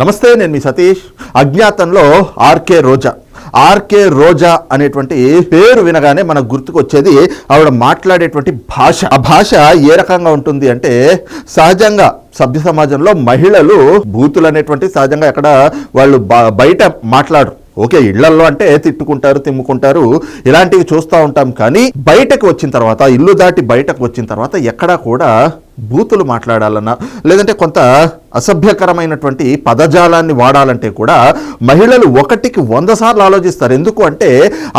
నమస్తే, నేను మీ సతీష్. అజ్ఞాతంలో ఆర్కే రోజా అనేటువంటి పేరు వినగానే మనకు గుర్తుకొచ్చేది ఆవిడ మాట్లాడేటువంటి భాష. ఆ భాష ఏ రకంగా ఉంటుంది అంటే, సహజంగా సభ్య సమాజంలో మహిళలు బూతులు అనేటువంటి సహజంగా ఎక్కడ వాళ్ళు బయట మాట్లాడరు. ఓకే, ఇళ్లల్లో అంటే తిట్టుకుంటారు, తిమ్ముకుంటారు, ఇలాంటివి చూస్తూ ఉంటాం. కానీ బయటకు వచ్చిన తర్వాత, ఇల్లు దాటి బయటకు వచ్చిన తర్వాత ఎక్కడా కూడా బూతులు మాట్లాడాలన్నా, లేదంటే కొంత అసభ్యకరమైనటువంటి పదజాలాన్ని వాడాలంటే కూడా మహిళలు 1కి 100 సార్లు ఆలోచిస్తారు. ఎందుకు అంటే,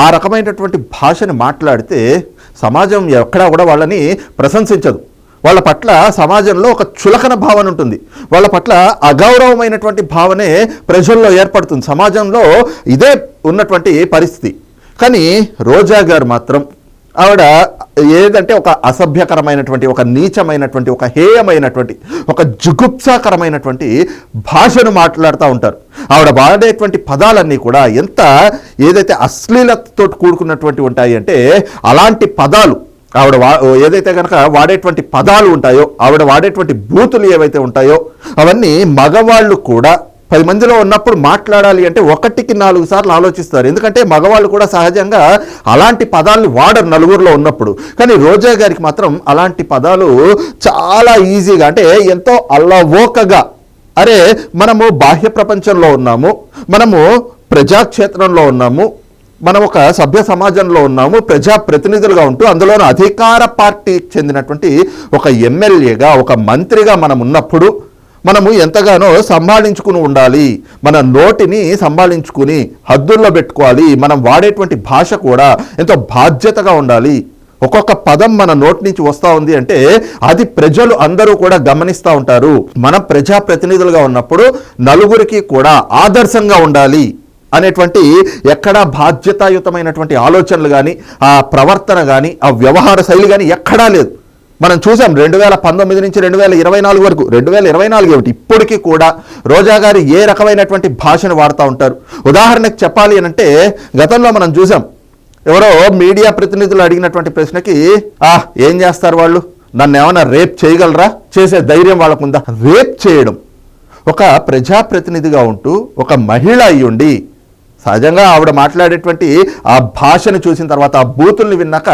ఆ రకమైనటువంటి భాషని మాట్లాడితే సమాజం ఎక్కడా కూడా వాళ్ళని ప్రశంసించదు. వాళ్ళ పట్ల సమాజంలో ఒక చులకన భావన ఉంటుంది, వాళ్ళ పట్ల అగౌరవమైనటువంటి భావనే ప్రజల్లో ఏర్పడుతుంది. సమాజంలో ఇదే ఉన్నటువంటి పరిస్థితి. కానీ రోజా గారు మాత్రం ఆవిడ ఏదంటే ఒక అసభ్యకరమైనటువంటి, ఒక నీచమైనటువంటి, ఒక హేయమైనటువంటి, ఒక జుగుప్సాకరమైనటువంటి భాషను మాట్లాడుతూ ఉంటారు. ఆవిడ వాడేటువంటి పదాలన్నీ కూడా ఎంత ఏదైతే అశ్లీలతతో కూడుకున్నటువంటి ఉంటాయి అంటే, అలాంటి పదాలు ఆవిడ ఏదైతే కనుక వాడేటువంటి పదాలు ఉంటాయో, ఆవిడ వాడేటువంటి బూతులు ఏవైతే ఉంటాయో, అవన్నీ మగవాళ్ళు కూడా 10 మందిలో ఉన్నప్పుడు మాట్లాడాలి అంటే 1కి 4 సార్లు ఆలోచిస్తారు. ఎందుకంటే మగవాళ్ళు కూడా సహజంగా అలాంటి పదాలను వాడరు నలుగురిలో ఉన్నప్పుడు. కానీ రోజా గారికి మాత్రం అలాంటి పదాలు చాలా ఈజీగా, అంటే ఎంతో అల్లవోకగా, అరే మనము బాహ్య ప్రపంచంలో ఉన్నాము, మనము ప్రజాక్షేత్రంలో ఉన్నాము, మనం ఒక సభ్య సమాజంలో ఉన్నాము, ప్రజాప్రతినిధులుగా ఉంటూ అందులోనూ అధికార పార్టీకి చెందినటువంటి ఒక ఎమ్మెల్యేగా, ఒక మంత్రిగా మనం ఉన్నప్పుడు మనము ఎంతగానో సంభాళించుకుని ఉండాలి. మన నోటిని సంభాళించుకుని హద్దుల్లో పెట్టుకోవాలి. మనం వాడేటువంటి భాష కూడా ఎంతో బాధ్యతగా ఉండాలి. ఒక్కొక్క పదం మన నోటి నుంచి వస్తూ ఉంది అంటే అది ప్రజలు అందరూ కూడా గమనిస్తూ ఉంటారు. మనం ప్రజాప్రతినిధులుగా ఉన్నప్పుడు నలుగురికి కూడా ఆదర్శంగా ఉండాలి అనేటువంటి ఎక్కడా బాధ్యతాయుతమైనటువంటి ఆలోచనలు కానీ, ఆ ప్రవర్తన కానీ, ఆ వ్యవహార శైలి కానీ ఎక్కడా లేదు. మనం చూసాం 2019 నుంచి 2024 వరకు, 2024 ఏమిటి ఇప్పటికీ కూడా రోజా గారు ఏ రకమైనటువంటి భాషను వాడుతూ ఉంటారు. ఉదాహరణకు చెప్పాలి అని అంటే, గతంలో మనం చూసాం, ఎవరో మీడియా ప్రతినిధులు అడిగినటువంటి ప్రశ్నకి ఏం చేస్తారు వాళ్ళు, నన్ను ఏమైనా రేప్ చేయగలరా, చేసే ధైర్యం వాళ్ళకుందా? రేప్ చేయడం, ఒక ప్రజాప్రతినిధిగా ఉంటూ ఒక మహిళ అయ్యుండి సహజంగా ఆవిడ మాట్లాడేటువంటి ఆ భాషను చూసిన తర్వాత, ఆ బూతుల్ని విన్నాక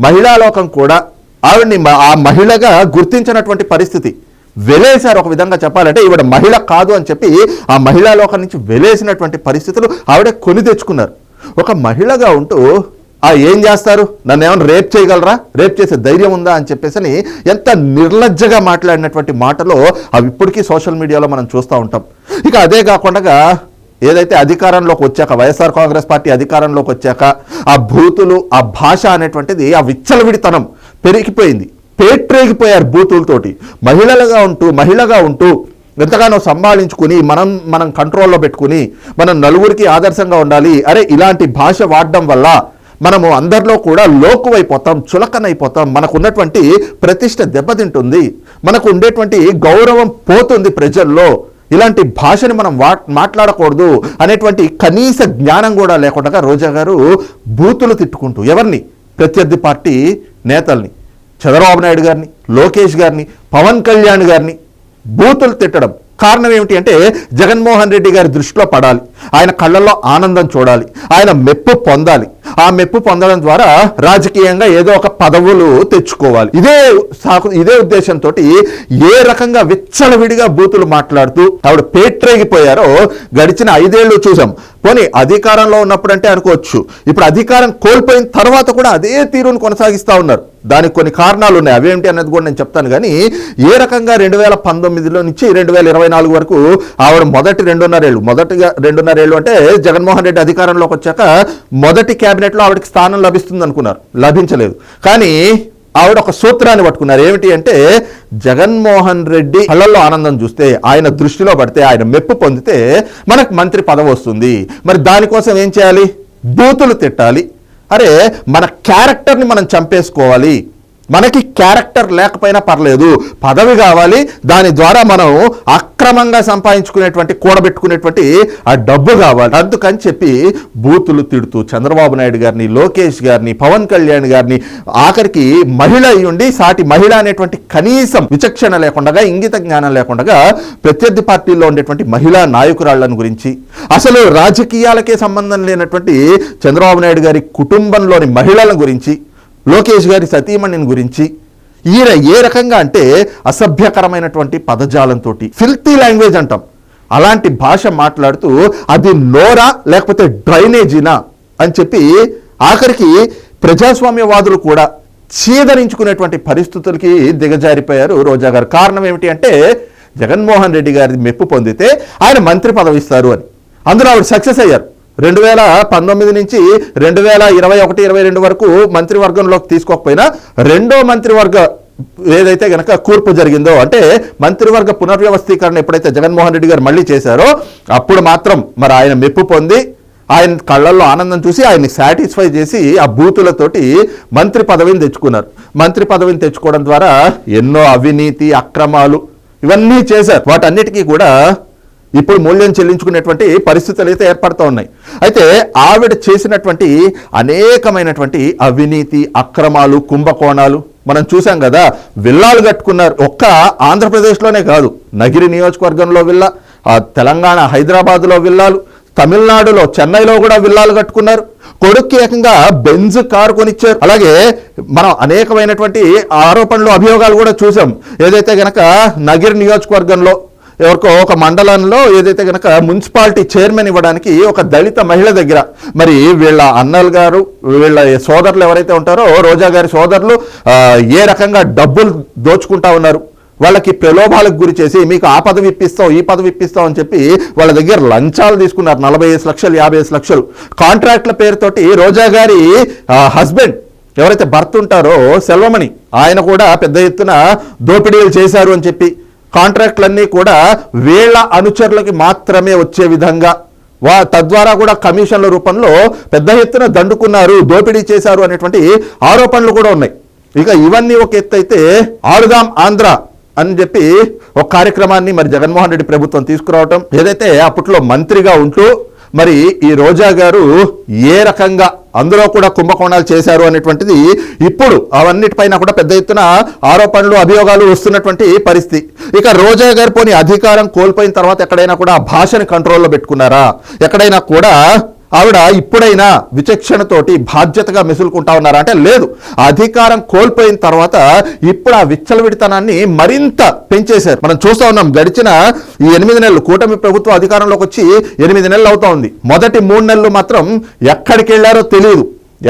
మహిళాలోకం కూడా ఆవిడ్ని ఆ మహిళగా గుర్తించినటువంటి పరిస్థితి. వెలేశారు. ఒక విధంగా చెప్పాలంటే ఈవిడ మహిళ కాదు అని చెప్పి ఆ మహిళాలోకం నుంచి వెలేసినటువంటి పరిస్థితులు ఆవిడ కొని తెచ్చుకున్నారు. ఒక మహిళగా ఉంటూ ఏం చేస్తారు, నన్ను ఏమైనా రేప్ చేయగలరా, రేప్ చేసే ధైర్యం ఉందా అని చెప్పేసి ఎంత నిర్లజ్జగా మాట్లాడినటువంటి మాటలో అవి ఇప్పటికీ సోషల్ మీడియాలో మనం చూస్తూ ఉంటాం. ఇక అదే కాకుండా ఏదైతే అధికారంలోకి వచ్చాక, వైఎస్ఆర్ కాంగ్రెస్ పార్టీ అధికారంలోకి వచ్చాక ఆ బూతులు, ఆ భాష అనేటువంటిది, ఆ విచ్చలవిడితనం పెరిగిపోయింది. పేట్రేగిపోయారు బూతులతోటి. మహిళగా ఉంటూ ఎంతగానో సంభాళించుకుని మనం కంట్రోల్లో పెట్టుకుని మనం నలుగురికి ఆదర్శంగా ఉండాలి. అరే ఇలాంటి భాష వాడడం వల్ల మనము అందరిలో కూడా లోకువైపోతాం, చులకనైపోతాం, మనకు ఉన్నటువంటి ప్రతిష్ట దెబ్బతింటుంది, మనకు ఉండేటువంటి గౌరవం పోతుంది ప్రజల్లో, ఇలాంటి భాషని మనం మాట్లాడకూడదు అనేటువంటి కనీస జ్ఞానం కూడా లేకుండా రోజా గారు బూతులు తిట్టుకుంటూ ఎవరిని, ప్రత్యర్థి పార్టీ నేతల్ని, చంద్రబాబు నాయుడు గారిని, లోకేష్ గారిని, పవన్ కళ్యాణ్ గారిని బూతులు తిట్టడం. కారణం ఏమిటి అంటే, జగన్మోహన్ రెడ్డి గారి దృష్టిలో పడాలి, ఆయన కళ్ళల్లో ఆనందం చూడాలి, ఆయన మెప్పు పొందాలి. ఆ మెప్పు పొందడం ద్వారా రాజకీయంగా ఏదో ఒక పదవులు తెచ్చుకోవాలి. ఇదే ఉద్దేశంతో ఏ రకంగా విచ్చలవిడిగా బూతులు మాట్లాడుతూ ఆవిడ పేట్రేగిపోయారో గడిచిన 5 ఏళ్ళు చూసాం. పోనీ అధికారంలో ఉన్నప్పుడంటే అనుకోవచ్చు, ఇప్పుడు అధికారం కోల్పోయిన తర్వాత కూడా అదే తీరును కొనసాగిస్తూ ఉన్నారు. దానికి కొన్ని కారణాలు ఉన్నాయి, అవేమిటి అన్నది కూడా నేను చెప్తాను. కానీ ఏ రకంగా 2019 నుంచి 2024 వరకు ఆవిడ మొదటి 2.5 ఏళ్ళు అంటే జగన్మోహన్ రెడ్డి అధికారంలోకి వచ్చాక మొదటి క్యాబినెట్లో ఆవిడకి స్థానం లభిస్తుంది అనుకున్నారు, లభించలేదు. కానీ ఆవిడ ఒక సూత్రాన్ని పట్టుకున్నారు. ఏమిటి అంటే, జగన్మోహన్ రెడ్డి కళ్ళల్లో ఆనందం చూస్తే, ఆయన దృష్టిలో పడితే, ఆయన మెప్పు పొందితే మనకు మంత్రి పదవి వస్తుంది. మరి దానికోసం ఏం చేయాలి, బూతులు తిట్టాలి. అరే మన క్యారెక్టర్ని మనం చంపేసుకోవాలి, మనకి క్యారెక్టర్ లేకపోయినా పర్లేదు, పదవి కావాలి, దాని ద్వారా మనం అక్రమంగా సంపాదించుకునేటువంటి కూడబెట్టుకునేటువంటి ఆ డబ్బు కావాలి. అందుకని చెప్పి బూతులు తిడుతూ చంద్రబాబు నాయుడు గారిని, లోకేష్ గారిని, పవన్ కళ్యాణ్ గారిని, ఆఖరికి మహిళ అయ్యుండి సాటి మహిళ అనేటువంటి కనీసం విచక్షణ లేకుండా, ఇంగిత జ్ఞానం లేకుండా ప్రత్యర్థి పార్టీల్లో ఉండేటువంటి మహిళా నాయకురాళ్లను గురించి, అసలు రాజకీయాలకే సంబంధం లేనటువంటి చంద్రబాబు నాయుడు గారి కుటుంబంలోని మహిళల గురించి, లోకేష్ గారి సతీమణిని గురించి ఈయన ఏ రకంగా అంటే అసభ్యకరమైనటువంటి పదజాలంతో, ఫిల్తీ లాంగ్వేజ్ అంటాం, అలాంటి భాష మాట్లాడుతూ అది నోరా లేకపోతే డ్రైనేజీనా అని చెప్పి ఆఖరికి ప్రజాస్వామ్యవాదులు కూడా చీదరించుకునేటువంటి పరిస్థితులకి దిగజారిపోయారు రోజా గారు. కారణం ఏమిటి అంటే జగన్మోహన్ రెడ్డి గారి మెప్పు పొందితే ఆయన మంత్రి పదవి ఇస్తారు అని. అందులో ఆవిడ సక్సెస్ అయ్యారు. 2019 నుంచి 2021-22 వరకు మంత్రివర్గంలోకి తీసుకోకపోయినా రెండో మంత్రివర్గ ఏదైతే గనక కూర్పు జరిగిందో, అంటే మంత్రివర్గ పునర్వ్యవస్థీకరణ ఎప్పుడైతే జగన్మోహన్ రెడ్డి గారు మళ్ళీ చేశారో అప్పుడు మాత్రం మరి ఆయన మెప్పు పొంది ఆయన కళ్ళల్లో ఆనందం చూసి ఆయన్ని సాటిస్ఫై చేసి ఆ బూతులతోటి మంత్రి పదవిని తెచ్చుకున్నారు. మంత్రి పదవిని తెచ్చుకోవడం ద్వారా ఎన్నో అవినీతి అక్రమాలు ఇవన్నీ చేశారు. వాటన్నిటికీ కూడా ఇప్పుడు మూల్యం చెల్లించుకునేటువంటి పరిస్థితులు అయితే ఏర్పడుతూ ఉన్నాయి. అయితే ఆవిడ చేసినటువంటి అనేకమైనటువంటి అవినీతి అక్రమాలు కుంభకోణాలు మనం చూసాం కదా. విల్లాలు కట్టుకున్నారు. ఒక్క ఆంధ్రప్రదేశ్లోనే కాదు, నగిరి నియోజకవర్గంలో విల్లా, తెలంగాణ హైదరాబాద్లో విల్లాలు, తమిళనాడులో చెన్నైలో కూడా విల్లాలు కట్టుకున్నారు. కొడుక్కి ఏకంగా బెంజ్ కారు కొనిచ్చారు. అలాగే మనం అనేకమైనటువంటి ఆరోపణలు అభియోగాలు కూడా చూసాం. ఏదైతే గనక నగిరి నియోజకవర్గంలో ఎవరికో ఒక మండలంలో ఏదైతే కనుక మున్సిపాలిటీ చైర్మన్ ఇవ్వడానికి ఒక దళిత మహిళ దగ్గర మరి వీళ్ళ అన్నలు గారు వీళ్ళ సోదరులు ఎవరైతే ఉంటారో రోజా గారి సోదరులు ఏ రకంగా డబ్బులు దోచుకుంటా ఉన్నారు, వాళ్ళకి ప్రలోభాలకు గురి చేసి మీకు ఆ పదవి ఇప్పిస్తాం ఈ పదవి ఇప్పిస్తాం అని చెప్పి వాళ్ళ దగ్గర లంచాలు తీసుకున్నారు. 45 లక్షలు 55 లక్షలు కాంట్రాక్ట్ల పేరుతోటి రోజా గారి హస్బెండ్ ఎవరైతే భర్త ఉంటారో సెల్వమణి ఆయన కూడా పెద్ద ఎత్తున దోపిడీలు చేశారు అని చెప్పి కాంట్రాక్ట్లన్నీ కూడా వీళ్ళ అనుచరులకి మాత్రమే వచ్చే విధంగా తద్వారా కూడా కమిషన్ల రూపంలో పెద్ద ఎత్తున దండుకున్నారు, దోపిడీ చేశారు అనేటువంటి ఆరోపణలు కూడా ఉన్నాయి. ఇక ఇవన్నీ ఒక ఎత్తు అయితే ఆడుదాం ఆంధ్ర అని చెప్పి ఒక కార్యక్రమాన్ని మరి జగన్మోహన్ రెడ్డి ప్రభుత్వం తీసుకురావటం, ఏదైతే అప్పట్లో మంత్రిగా ఉంటూ మరి ఈ రోజా గారు ఏ రకంగా అందులో కూడా కుంభకోణాలు చేశారు అనేటువంటిది ఇప్పుడు అవన్నిటిపైన కూడా పెద్ద ఎత్తున ఆరోపణలు అభియోగాలు వస్తున్నటువంటి పరిస్థితి. ఇక రోజా గారు పోనీ అధికారం కోల్పోయిన తర్వాత ఎక్కడైనా కూడా ఆ భాషని కంట్రోల్లో పెట్టుకున్నారా? ఎక్కడైనా కూడా ఆవిడ ఇప్పుడైనా విచక్షణతోటి బాధ్యతగా మెసులుకుంటా ఉన్నారా అంటే లేదు. అధికారం కోల్పోయిన తర్వాత ఇప్పుడు ఆ విచ్చలవిడితనాన్ని మరింత పెంచేశారు. మనం చూస్తూ ఉన్నాం. గడిచిన ఈ 8 నెలలు కూటమి ప్రభుత్వం అధికారంలోకి వచ్చి 8 నెలలు అవుతా ఉంది. మొదటి 3 నెలలు మాత్రం ఎక్కడికి వెళ్ళారో తెలియదు,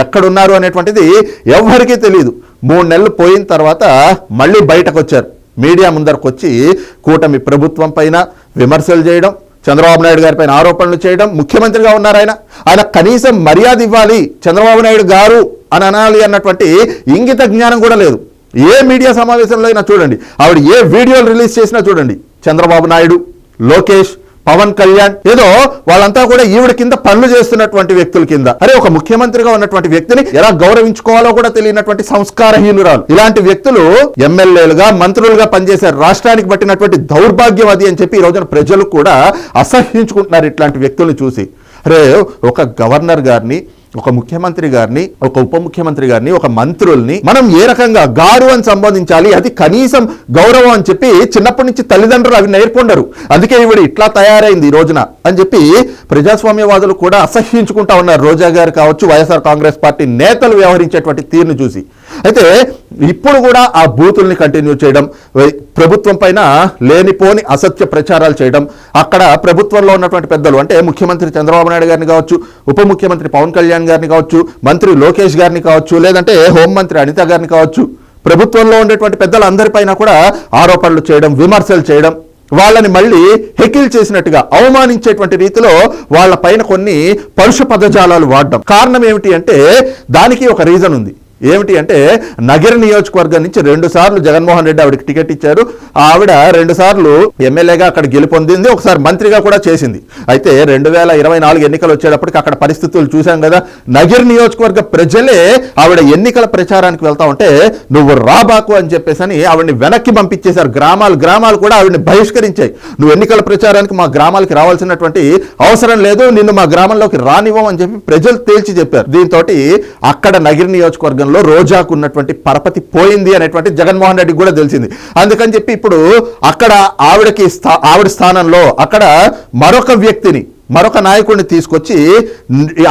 ఎక్కడున్నారు అనేటువంటిది ఎవరికీ తెలియదు. 3 నెలలు పోయిన తర్వాత మళ్ళీ బయటకు వచ్చారు. మీడియా ముందరకు వచ్చి కూటమి ప్రభుత్వం పైన విమర్శలు చేయడం, చంద్రబాబు నాయుడు గారి పైన ఆరోపణలు చేయడం. ముఖ్యమంత్రిగా ఉన్నారు ఆయన కనీసం మర్యాద ఇవ్వాలి, చంద్రబాబు నాయుడు గారు అని అనాలి అన్నటువంటి ఇంగిత జ్ఞానం కూడా లేదు. ఏ మీడియా సమావేశంలో అయినా చూడండి, ఆవిడ ఏ వీడియోలు రిలీజ్ చేసినా చూడండి, చంద్రబాబు నాయుడు, లోకేష్, పవన్ కళ్యాణ్ ఏదో వాళ్ళంతా కూడా ఈవిడ కింద పనులు చేస్తున్నటువంటి వ్యక్తుల కింద. అరే ఒక ముఖ్యమంత్రిగా ఉన్నటువంటి వ్యక్తిని ఎలా గౌరవించుకోవాలో కూడా తెలియనటువంటి సంస్కారహీనురాలు. ఇలాంటి వ్యక్తులు ఎమ్మెల్యేలుగా మంత్రులుగా పనిచేశారు. రాష్ట్రానికి పట్టినటువంటి దౌర్భాగ్యం అది అని చెప్పి ఈ రోజున ప్రజలు కూడా అసహ్యించుకుంటున్నారు ఇట్లాంటి వ్యక్తులను చూసి. అరే ఒక గవర్నర్ గారిని, ఒక ముఖ్యమంత్రి గారిని, ఒక ఉప ముఖ్యమంత్రి గారిని, ఒక మంత్రుల్ని మనం ఏ రకంగా గారు అని సంబోధించాలి, అది కనీసం గౌరవం అని చెప్పి చిన్నప్పటి నుంచి తల్లిదండ్రులు అవి నేర్కొండరు. అందుకే ఈవిడ ఇట్లా తయారైంది ఈ రోజున అని చెప్పి ప్రజాస్వామ్యవాదులు కూడా అసహ్యించుకుంటా ఉన్నారు. రోజా గారు కావచ్చు, వైఎస్ఆర్ కాంగ్రెస్ పార్టీ నేతలు వ్యవహరించేటువంటి తీరును చూసి. అయితే ఇప్పుడు కూడా ఆ బూతుల్ని కంటిన్యూ చేయడం, ప్రభుత్వం పైన లేనిపోని అసత్య ప్రచారాలు చేయడం, అక్కడ ప్రభుత్వంలో ఉన్నటువంటి పెద్దలు అంటే ముఖ్యమంత్రి చంద్రబాబు నాయుడు గారిని కావచ్చు, ఉప ముఖ్యమంత్రి పవన్ కళ్యాణ్ గారిని కావచ్చు, మంత్రి లోకేష్ గారిని కావచ్చు, లేదంటే హోంమంత్రి అనిత గారిని కావచ్చు, ప్రభుత్వంలో ఉండేటువంటి పెద్దలందరిపైన కూడా ఆరోపణలు చేయడం, విమర్శలు చేయడం, వాళ్ళని మళ్ళీ హెకిల్ చేసినట్టుగా అవమానించేటువంటి రీతిలో వాళ్ళ పైన కొన్ని పరుష పదజాలాలు వాడడం. కారణం ఏమిటి అంటే దానికి ఒక రీజన్ ఉంది. ఏమిటి అంటే నగిరి నియోజకవర్గం నుంచి 2 సార్లు జగన్మోహన్ రెడ్డి ఆవిడకి టికెట్ ఇచ్చారు. ఆవిడ 2 సార్లు ఎమ్మెల్యేగా అక్కడ గెలుపొందింది, ఒకసారి మంత్రిగా కూడా చేసింది. అయితే 2024 ఎన్నికలు వచ్చేటప్పటికి అక్కడ పరిస్థితులు చూసాం కదా. నగిరి నియోజకవర్గ ప్రజలే ఆవిడ ఎన్నికల ప్రచారానికి వెళ్తా ఉంటే నువ్వు రాబాకు అని చెప్పేసి ఆవిడని వెనక్కి పంపించేశారు. గ్రామాలు కూడా ఆవిడని బహిష్కరించాయి. నువ్వు ఎన్నికల ప్రచారానికి మా గ్రామాలకి రావాల్సినటువంటి అవసరం లేదు, నిన్ను మా గ్రామంలోకి రానివ్వం అని చెప్పి ప్రజలు తేల్చి చెప్పారు. దీంతో అక్కడ నగిరి నియోజకవర్గంలో రోజాకు ఉన్నటువంటి పరపతి పోయింది అనేటువంటి జగన్మోహన్ రెడ్డికి కూడా తెలిసింది. అందుకని చెప్పి ఇప్పుడు అక్కడ ఆవిడ స్థానంలో అక్కడ మరొక నాయకుడిని తీసుకొచ్చి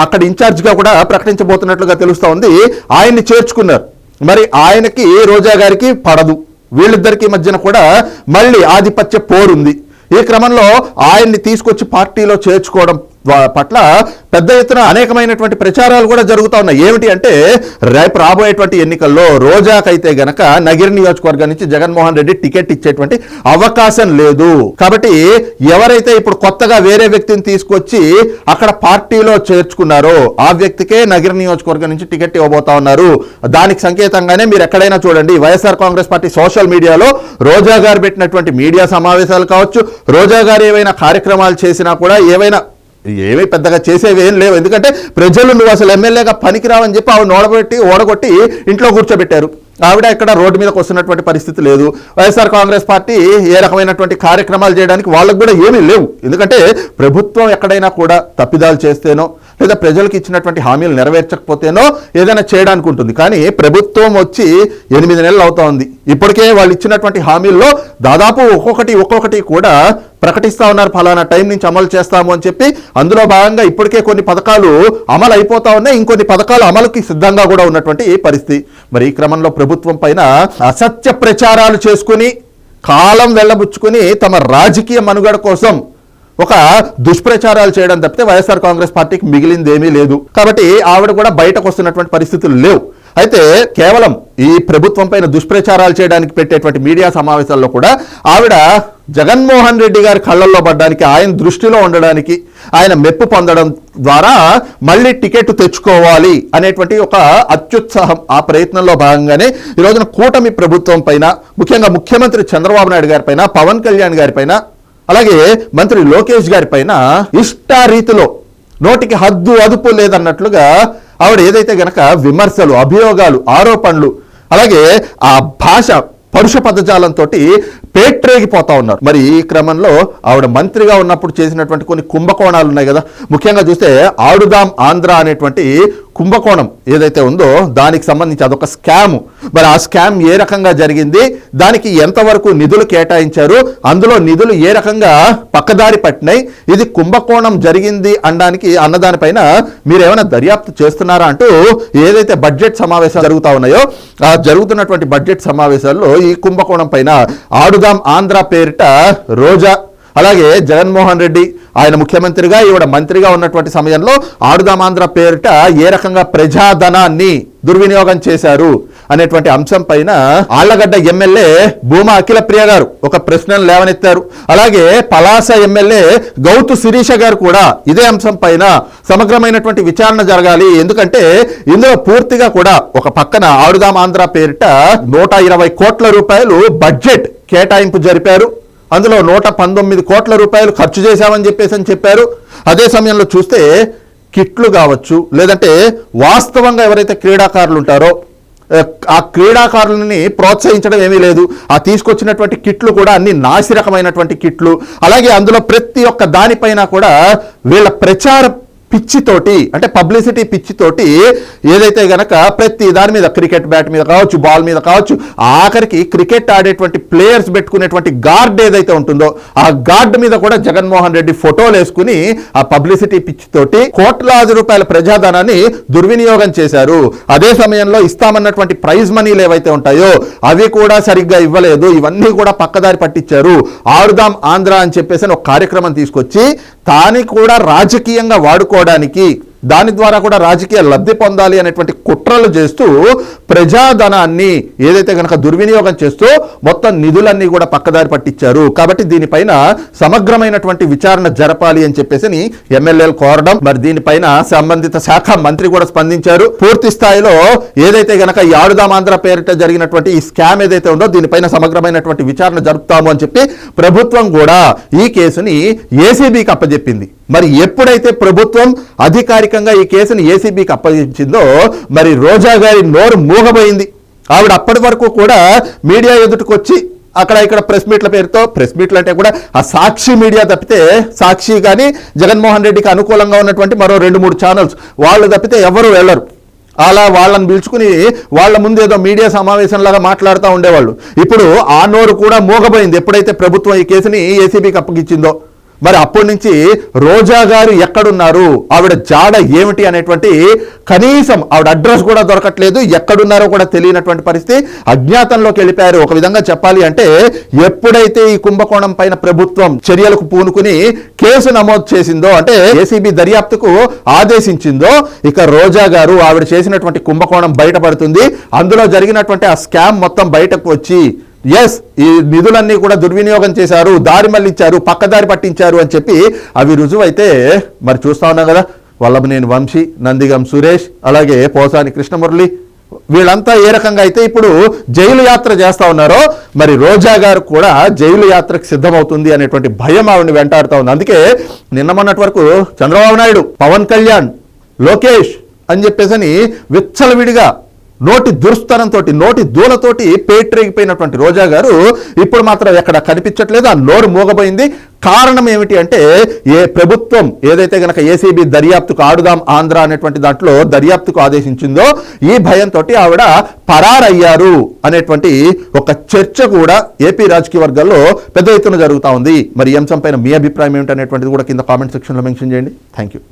అక్కడ ఇన్ఛార్జిగా కూడా ప్రకటించబోతున్నట్లుగా తెలుస్తా ఉంది. ఆయన్ని చేర్చుకున్నారు. మరి ఆయనకి రోజా గారికి పడదు. వీళ్ళిద్దరికి మధ్యన కూడా మళ్ళీ ఆధిపత్య పోరుంది. ఈ క్రమంలో ఆయన్ని తీసుకొచ్చి పార్టీలో చేర్చుకోవడం పట్ల పెద్ద ఎత్తున అనేకమైనటువంటి ప్రచారాలు కూడా జరుగుతూ ఉన్నాయి. ఏమిటి అంటే రేపు రాబోయేటువంటి ఎన్నికల్లో రోజాకైతే గనక నగిరి నియోజకవర్గం నుంచి జగన్మోహన్ రెడ్డి టికెట్ ఇచ్చేటువంటి అవకాశం లేదు. కాబట్టి ఎవరైతే ఇప్పుడు కొత్తగా వేరే వ్యక్తిని తీసుకొచ్చి అక్కడ పార్టీలో చేర్చుకున్నారో ఆ వ్యక్తికే నగిరి నియోజకవర్గం నుంచి టికెట్ ఇవ్వబోతా ఉన్నారు. దానికి సంకేతంగానే మీరు ఎక్కడైనా చూడండి, వైఎస్ఆర్ కాంగ్రెస్ పార్టీ సోషల్ మీడియాలో రోజా గారు పెట్టినటువంటి మీడియా సమావేశాలు కావచ్చు, రోజా గారు ఏవైనా కార్యక్రమాలు చేసినా కూడా ఏమీ పెద్దగా చేసేవి ఏం లేవు. ఎందుకంటే ప్రజలు నువ్వు అసలు ఎమ్మెల్యేగా పనికిరావని చెప్పి ఆవిడ ఓడగొట్టి ఇంట్లో కూర్చోబెట్టారు. ఆవిడ ఇక్కడ రోడ్డు మీదకి వస్తున్నటువంటి పరిస్థితి లేదు. వైఎస్ఆర్ కాంగ్రెస్ పార్టీ ఏ రకమైనటువంటి కార్యక్రమాలు చేయడానికి వాళ్ళకు కూడా ఏమీ లేవు. ఎందుకంటే ప్రభుత్వం ఎక్కడైనా కూడా తప్పిదాలు చేస్తేనో లేదా ప్రజలకు ఇచ్చినటువంటి హామీలు నెరవేర్చకపోతేనో ఏదైనా చేయడానికి ఉంటుంది. కానీ ప్రభుత్వం వచ్చి 8 నెలలు అవుతా ఉంది. ఇప్పటికే వాళ్ళు ఇచ్చినటువంటి హామీల్లో దాదాపు ఒక్కొక్కటి కూడా ప్రకటిస్తూ ఉన్నారు. ఫలానా టైం నుంచి అమలు చేస్తాము అని చెప్పి అందులో భాగంగా ఇప్పటికే కొన్ని పథకాలు అమలు అయిపోతా ఉన్నాయి, ఇంకొన్ని పథకాలు అమలుకి సిద్ధంగా కూడా ఉన్నటువంటి పరిస్థితి. మరి ఈ క్రమంలో ప్రభుత్వం పైన అసత్య ప్రచారాలు చేసుకుని కాలం వెళ్ళబుచ్చుకుని తమ రాజకీయ మనుగడ కోసం ఒక దుష్ప్రచారాలు చేయడం తప్పితే వైఎస్ఆర్ కాంగ్రెస్ పార్టీకి మిగిలింది ఏమీ లేదు. కాబట్టి ఆవిడ కూడా బయటకు వస్తున్నటువంటి పరిస్థితులు లేవు. అయితే కేవలం ఈ ప్రభుత్వం పైన దుష్ప్రచారాలు చేయడానికి పెట్టేటువంటి మీడియా సమావేశాల్లో కూడా ఆవిడ జగన్మోహన్ రెడ్డి గారి కళ్ళల్లో పడడానికి, ఆయన దృష్టిలో ఉండడానికి, ఆయన మెప్పు పొందడం ద్వారా మళ్ళీ టికెట్ తెచ్చుకోవాలి అనేటువంటి ఒక అత్యుత్సాహం, ఆ ప్రయత్నంలో భాగంగానే ఈ రోజున కూటమి ప్రభుత్వం పైన, ముఖ్యంగా ముఖ్యమంత్రి చంద్రబాబు నాయుడు గారి పైన, పవన్ కళ్యాణ్ గారి పైన, అలాగే మంత్రి లోకేష్ గారి పైన ఇష్టారీతిలో నోటికి హద్దు అదుపు లేదన్నట్లుగా ఆవిడ ఏదైతే గనక విమర్శలు, అభియోగాలు, ఆరోపణలు, అలాగే ఆ భాష పరుష పదజాలంతో పేట్రేగిపోతా ఉన్నారు. మరి ఈ క్రమంలో ఆవిడ మంత్రిగా ఉన్నప్పుడు చేసినటువంటి కొన్ని కుంభకోణాలు ఉన్నాయి కదా. ముఖ్యంగా చూస్తే ఆడుదాం ఆంధ్ర అనేటువంటి కుంభకోణం ఏదైతే ఉందో దానికి సంబంధించి అదొక స్కామ్. మరి ఆ స్కామ్ ఏ రకంగా జరిగింది, దానికి ఎంతవరకు నిధులు కేటాయించారు, అందులో నిధులు ఏ రకంగా పక్కదారి పట్టినాయి, ఇది కుంభకోణం జరిగింది అన్నదానిపైన మీరేమైనా దర్యాప్తు చేస్తున్నారా అంటూ ఏదైతే బడ్జెట్ సమావేశాలు జరుగుతూ ఉన్నాయో ఆ జరుగుతున్నటువంటి బడ్జెట్ సమావేశాల్లో ఈ కుంభకోణం పైన ఆడుదాం ఆంధ్ర పేరిట రోజా, అలాగే జగన్మోహన్ రెడ్డి ఆయన ముఖ్యమంత్రిగా ఈవిడ మంత్రిగా ఉన్నటువంటి సమయంలో ఆడుదాం ఆంధ్ర పేరిట ఏ రకంగా ప్రజాధనాన్ని దుర్వినియోగం చేశారు అనేటువంటి అంశం పైన ఆళ్లగడ్డ ఎమ్మెల్యే భూమా అఖిలప్రియ గారు ఒక ప్రశ్నను లేవనెత్తారు. అలాగే పలాస ఎమ్మెల్యే గౌతు శిరీష గారు కూడా ఇదే అంశం పైన సమగ్రమైనటువంటి విచారణ జరగాలి. ఎందుకంటే ఇందులో పూర్తిగా కూడా ఒక పక్కన ఆడుదాం ఆంధ్ర పేరిట 120 కోట్ల రూపాయలు బడ్జెట్ కేటాయింపు జరిపారు. అందులో 119 కోట్ల రూపాయలు ఖర్చు చేశామని చెప్పారు. అదే సమయంలో చూస్తే కిట్లు కావచ్చు, లేదంటే వాస్తవంగా ఎవరైతే క్రీడాకారులు ఉంటారో ఆ క్రీడాకారులని ప్రోత్సహించడం ఏమీ లేదు. ఆ తీసుకొచ్చినటువంటి కిట్లు కూడా అన్ని నాసిరకమైనటువంటి కిట్లు. అలాగే అందులో ప్రతి ఒక్క దానిపైన కూడా వీళ్ళ ప్రచార పిచ్చితోటి, అంటే పబ్లిసిటీ పిచ్చితోటి ఏదైతే గనక ప్రతి దాని మీద క్రికెట్ బ్యాట్ మీద కావచ్చు, బాల్ మీద కావచ్చు, ఆఖరికి క్రికెట్ ఆడేటువంటి ప్లేయర్స్ పెట్టుకునేటువంటి గార్డ్ ఏదైతే ఉంటుందో ఆ గార్డ్ మీద కూడా జగన్మోహన్ రెడ్డి ఫోటోలు వేసుకుని ఆ పబ్లిసిటీ పిచ్చితోటి కోట్లాది రూపాయల ప్రజాధనాన్ని దుర్వినియోగం చేశారు. అదే సమయంలో ఇస్తామన్నటువంటి ప్రైజ్ మనీలు ఏవైతే ఉంటాయో అవి కూడా సరిగ్గా ఇవ్వలేదు. ఇవన్నీ కూడా పక్కదారి పట్టించారు. ఆడుదాం ఆంధ్ర అని చెప్పేసి ఒక కార్యక్రమం తీసుకొచ్చి దాన్ని కూడా రాజకీయంగా వాడుకోవడానికి దాని ద్వారా కూడా రాజకీయ లబ్ధి పొందాలి అనేటువంటి కుట్రలు చేస్తూ ప్రజాధనాన్ని ఏదైతే కనుక దుర్వినియోగం చేస్తూ మొత్తం నిధులన్నీ కూడా పక్కదారి పట్టించారు. కాబట్టి దీనిపైన సమగ్రమైనటువంటి విచారణ జరపాలి అని చెప్పేసి ఎమ్మెల్యేలు కోరడం, మరి దీనిపైన సంబంధిత శాఖ మంత్రి కూడా స్పందించారు. పూర్తి స్థాయిలో ఏదైతే గనక ఈ ఆడుదాం ఆంధ్ర పేరిట జరిగినటువంటి ఈ స్కామ్ ఏదైతే ఉందో దీనిపైన సమగ్రమైనటువంటి విచారణ జరుపుతాము అని చెప్పి ప్రభుత్వం కూడా ఈ కేసుని ఏసీబీకి అప్పజెప్పింది. మరి ఎప్పుడైతే ప్రభుత్వం అధికారికంగా ఈ కేసుని ఏసీబీకి అప్పగించిందో మరి రోజా గారి నోరు మూగబోయింది. ఆవిడ అప్పటి వరకు కూడా మీడియా ఎదుటికి వచ్చి అక్కడ ఇక్కడ ప్రెస్ మీట్ల పేరుతో, ప్రెస్ మీట్లు అంటే కూడా ఆ సాక్షి మీడియా తప్పితే, సాక్షి కానీ జగన్మోహన్ రెడ్డికి అనుకూలంగా ఉన్నటువంటి మరో 2-3 ఛానల్స్ వాళ్ళు తప్పితే ఎవరు వెళ్ళరు. అలా వాళ్ళని పిలుచుకుని వాళ్ళ ముందు ఏదో మీడియా సమావేశంలాగా మాట్లాడుతూ ఉండేవాళ్ళు. ఇప్పుడు ఆ నోరు కూడా మూగబోయింది ఎప్పుడైతే ప్రభుత్వం ఈ కేసుని ఏసీబీకి అప్పగించిందో. మరి అప్పటి నుంచి రోజా గారు ఎక్కడున్నారు, ఆవిడ జాడ ఏమిటి అనేటువంటి కనీసం ఆవిడ అడ్రస్ కూడా దొరకట్లేదు, ఎక్కడున్నారో కూడా తెలియనటువంటి పరిస్థితి, అజ్ఞాతంలోకి వెళ్ళిపోయారు. ఒక విధంగా చెప్పాలి అంటే ఎప్పుడైతే ఈ కుంభకోణం పైన ప్రభుత్వం చర్యలకు పూనుకుని కేసు నమోదు చేసిందో, అంటే ఏసీబీ దర్యాప్తుకు ఆదేశించిందో, ఇక రోజా గారు ఆవిడ చేసినటువంటి కుంభకోణం బయటపడుతుంది. అందులో జరిగినటువంటి ఆ స్కామ్ మొత్తం బయటకు వచ్చి ఎస్ ఈ నిధులన్నీ కూడా దుర్వినియోగం చేశారు, దారి మళ్ళించారు, పక్కదారి పట్టించారు అని చెప్పి అవి రుజువైతే మరి చూస్తా ఉన్నాం కదా. వల్లభనేని వంశీ, నందిగం సురేష్, అలాగే పోసాని కృష్ణమురళి వీళ్ళంతా ఏ రకంగా అయితే ఇప్పుడు జైలు యాత్ర చేస్తా ఉన్నారో మరి రోజా గారు కూడా జైలు యాత్రకు సిద్ధమవుతుంది అనేటువంటి భయం ఆవిడని వెంటాడుతూ ఉంది. అందుకే నిన్న మొన్నటి వరకు చంద్రబాబు నాయుడు, పవన్ కళ్యాణ్, లోకేష్ అని చెప్పేసి విచ్చలవిడిగా నోటి దుర్స్థనంతో, నోటి దూలతోటి పేట్రేగిపోయినటువంటి రోజా గారు ఇప్పుడు మాత్రం ఎక్కడ కనిపించట్లేదు. ఆ నోరు మూగబోయింది. కారణం ఏమిటి అంటే ప్రభుత్వం ఏదైతే గనక ఏసీబీ దర్యాప్తుకు ఆడుదాం ఆంధ్ర అనేటువంటి దాంట్లో దర్యాప్తుకు ఆదేశించిందో ఈ భయంతో ఆవిడ పరారయ్యారు అనేటువంటి ఒక చర్చ కూడా ఏపీ రాజకీయ వర్గాల్లో పెద్ద ఎత్తున జరుగుతూ ఉంది. మరి ఈ అంశం పైన మీ అభిప్రాయం ఏమిటనేటువంటిది కూడా కింద కామెంట్ సెక్షన్లో మెన్షన్ చేయండి. Thank you.